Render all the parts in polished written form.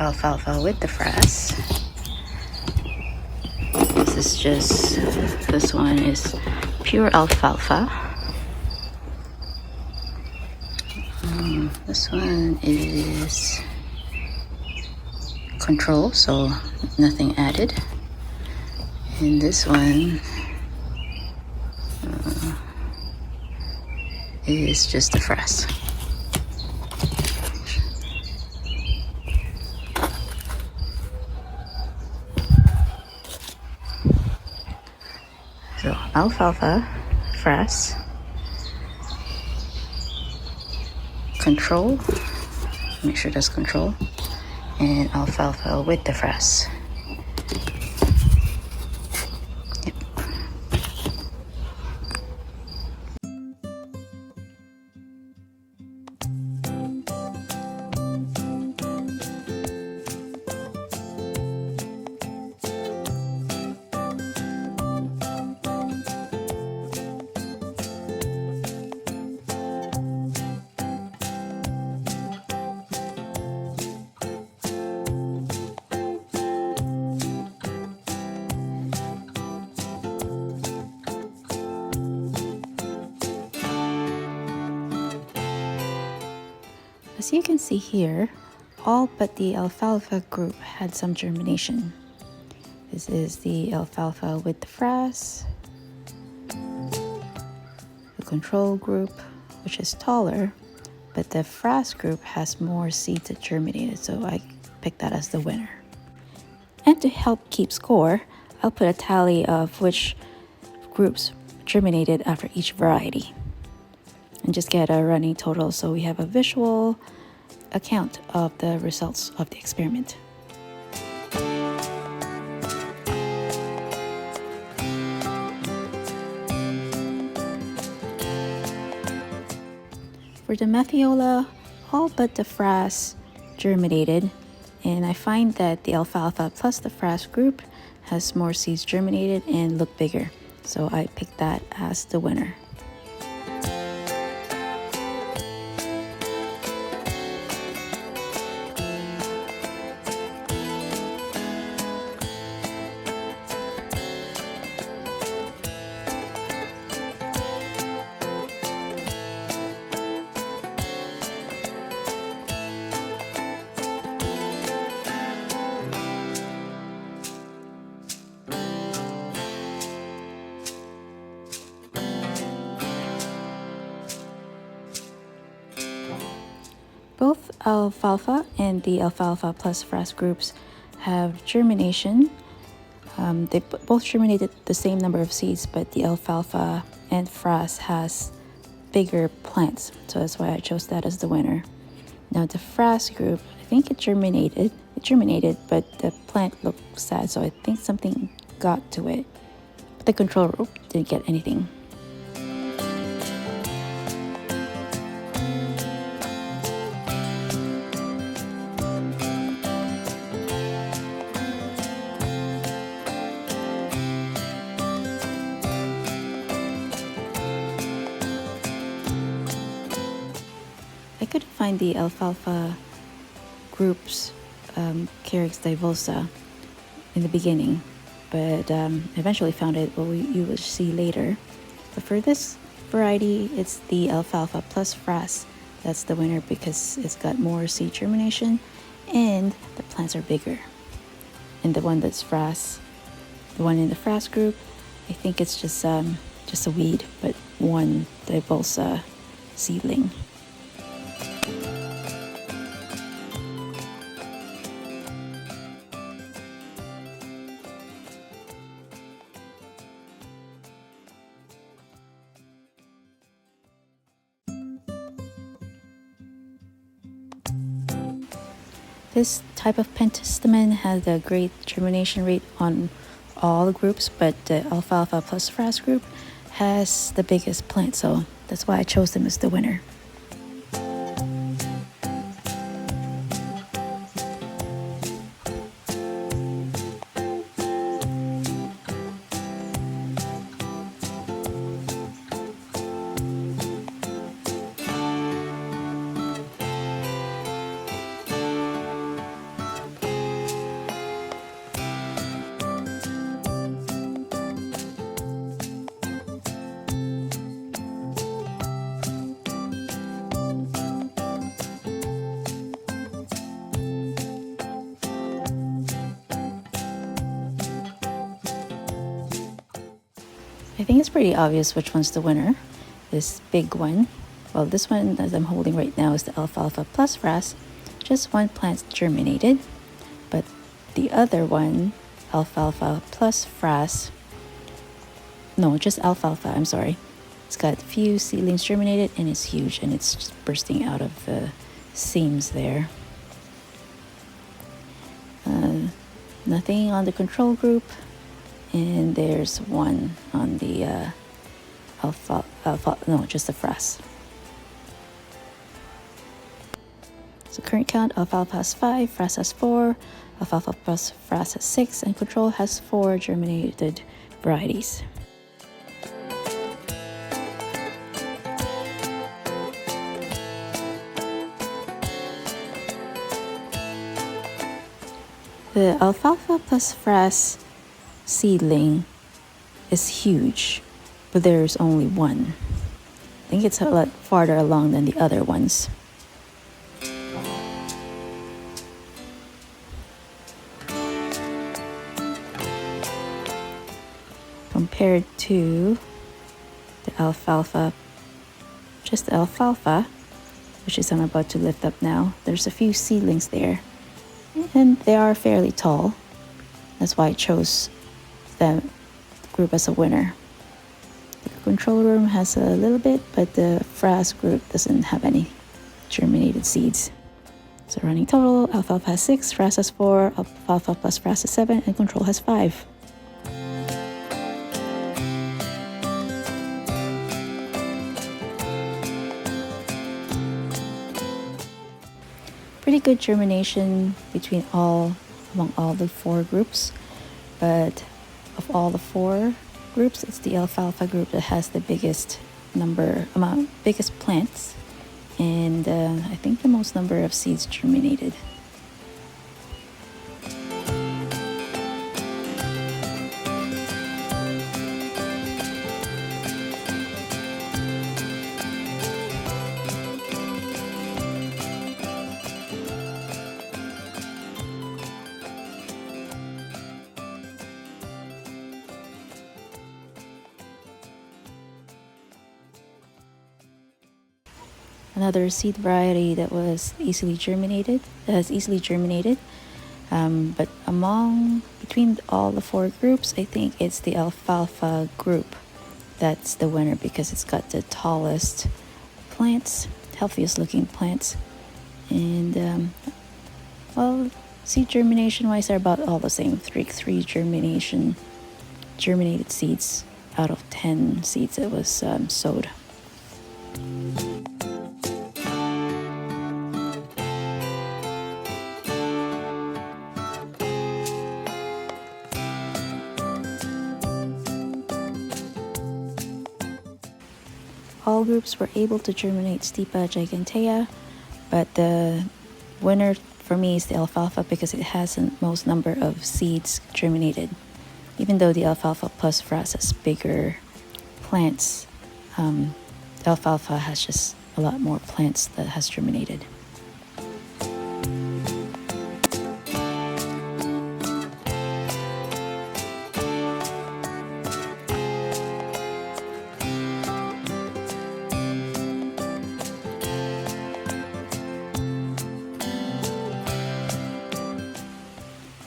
alfalfa with the Frass. This one is pure alfalfa. This one is control, so nothing added. And this one is just the Frass. So alfalfa, Frass, control, make sure that's control, and alfalfa with the Frass. Yep. As you can see here, all but the alfalfa group had some germination. This is the alfalfa with the Frass, the control group, which is taller, but the Frass group has more seeds that germinated, so I picked that as the winner. And to help keep score, I'll put a tally of which groups germinated after each variety, and just get a running total so we have a visual account of the results of the experiment. For the Mathiola, all but the Frass germinated, and I find that the alfalfa plus the Frass group has more seeds germinated and look bigger, so I picked that as the winner. Both alfalfa and the alfalfa plus Frass groups have germination. They both germinated the same number of seeds, but the alfalfa and Frass has bigger plants, so that's why I chose that as the winner. Now the Frass group, I think it germinated, but the plant looked sad, so I think something got to it. But the control group didn't get anything. I couldn't find the alfalfa group's Carex divosa in the beginning, but eventually found it. Well, you will see later. But for this variety, it's the alfalfa plus Frass that's the winner because it's got more seed germination and the plants are bigger. And the one that's Frass, the one in the Frass group, I think it's just a weed, but one divosa seedling. This type of pentstemon has a great germination rate on all the groups, but the alfalfa plus Frass group has the biggest plant, so that's why I chose them as the winner. I think it's pretty obvious which one's the winner. This big one. Well, this one that I'm holding right now is the Alfalfa plus Frass. Just one plant germinated. But the other one, Alfalfa plus Frass, no, just Alfalfa, I'm sorry. It's got a few seedlings germinated and it's huge and it's just bursting out of the seams there. Nothing on the control group, and there's one on the just the Frass. So current count, Alfalfa has 5, Frass has 4, Alfalfa plus Frass has 6, and control has 4 germinated varieties. The Alfalfa plus Frass seedling is huge, but there's only one. I think it's a lot farther along than the other ones. Compared to the Alfalfa, just the Alfalfa, which is I'm about to lift up now, there's a few seedlings there. And they are fairly tall. That's why I chose the group as a winner. The control room has a little bit, but the Frass group doesn't have any germinated seeds. So running total, Alfalfa has 6, Frass has 4, Alfalfa plus Frass has 7, and control has 5. Pretty good germination among all the 4 groups, but of all the 4 groups, it's the Alfalfa group that has the biggest plants, and I think the most number of seeds germinated. Another seed variety that has easily germinated, but between all the 4 groups, I think it's the Alfalfa group that's the winner because it's got the tallest plants, healthiest looking plants, and seed germination wise, they're about all the same. 3 germinated seeds out of 10 seeds that was sowed. All groups were able to germinate Stipa gigantea, but the winner for me is the Alfalfa because it has the most number of seeds germinated. Even though the Alfalfa plus Frass has bigger plants, the Alfalfa has just a lot more plants that has germinated.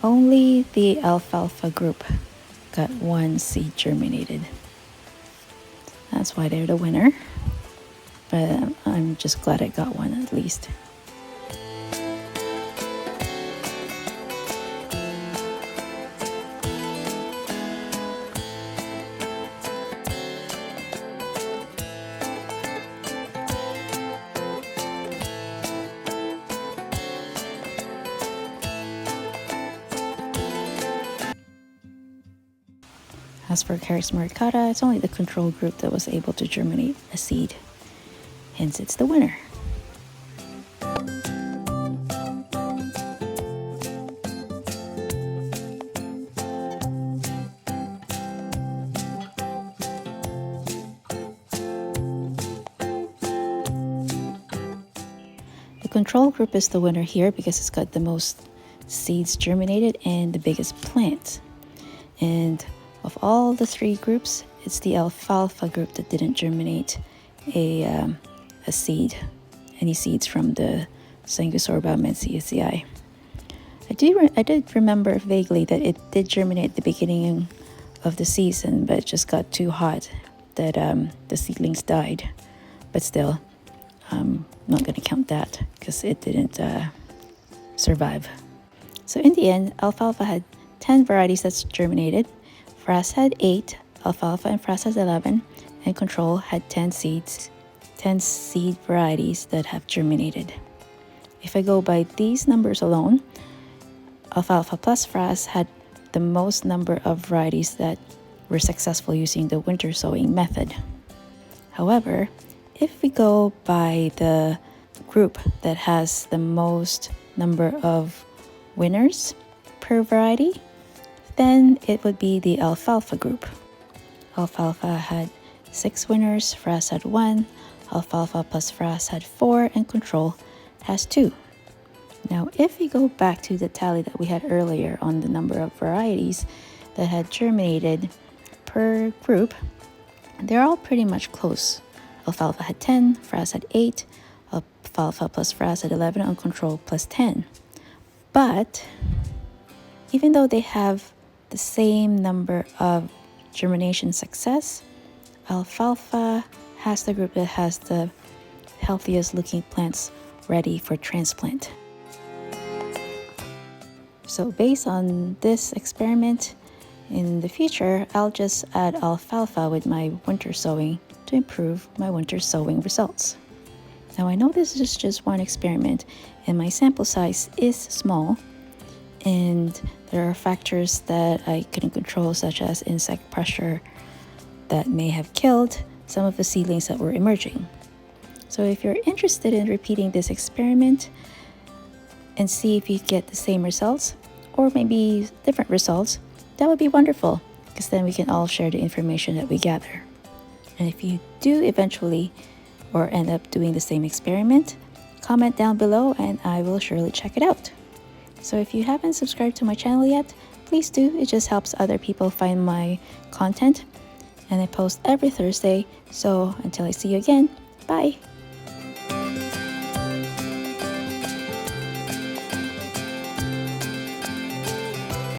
Only the Alfalfa group got 1 seed germinated. That's why they're the winner. But I'm just glad I got one at least. As for Carex maricata, it's only the control group that was able to germinate a seed. Hence, it's the winner. The control group is the winner here because it's got the most seeds germinated and the biggest plant. And of all the 3 groups, it's the alfalfa group that didn't germinate a seed, any seeds from the Sanguisorba menziesii. I did remember vaguely that it did germinate at the beginning of the season, but it just got too hot that the seedlings died. But still, I'm not going to count that because it didn't survive. So in the end, alfalfa had 10 varieties that's germinated, Frass had 8, alfalfa and Frass has 11, and control had 10 seed varieties that have germinated. If I go by these numbers alone, alfalfa plus Frass had the most number of varieties that were successful using the winter sowing method. However, if we go by the group that has the most number of winners per variety, then it would be the alfalfa group. Alfalfa had 6 winners, Frass had 1, alfalfa plus Frass had 4, and control has 2. Now, if we go back to the tally that we had earlier on the number of varieties that had germinated per group, they're all pretty much close. Alfalfa had 10, Frass had 8, alfalfa plus Frass had 11, and control plus 10. But even though they have the same number of germination success, alfalfa has the group that has the healthiest looking plants ready for transplant. So based on this experiment, in the future, I'll just add alfalfa with my winter sowing to improve my winter sowing results. Now I know this is just one experiment and my sample size is small, and there are factors that I couldn't control, such as insect pressure, that may have killed some of the seedlings that were emerging. So if you're interested in repeating this experiment and see if you get the same results or maybe different results, that would be wonderful, because then we can all share the information that we gather. And if you do eventually or end up doing the same experiment, comment down below and I will surely check it out. So if you haven't subscribed to my channel yet, please do. It just helps other people find my content. And I post every Thursday. So until I see you again, bye!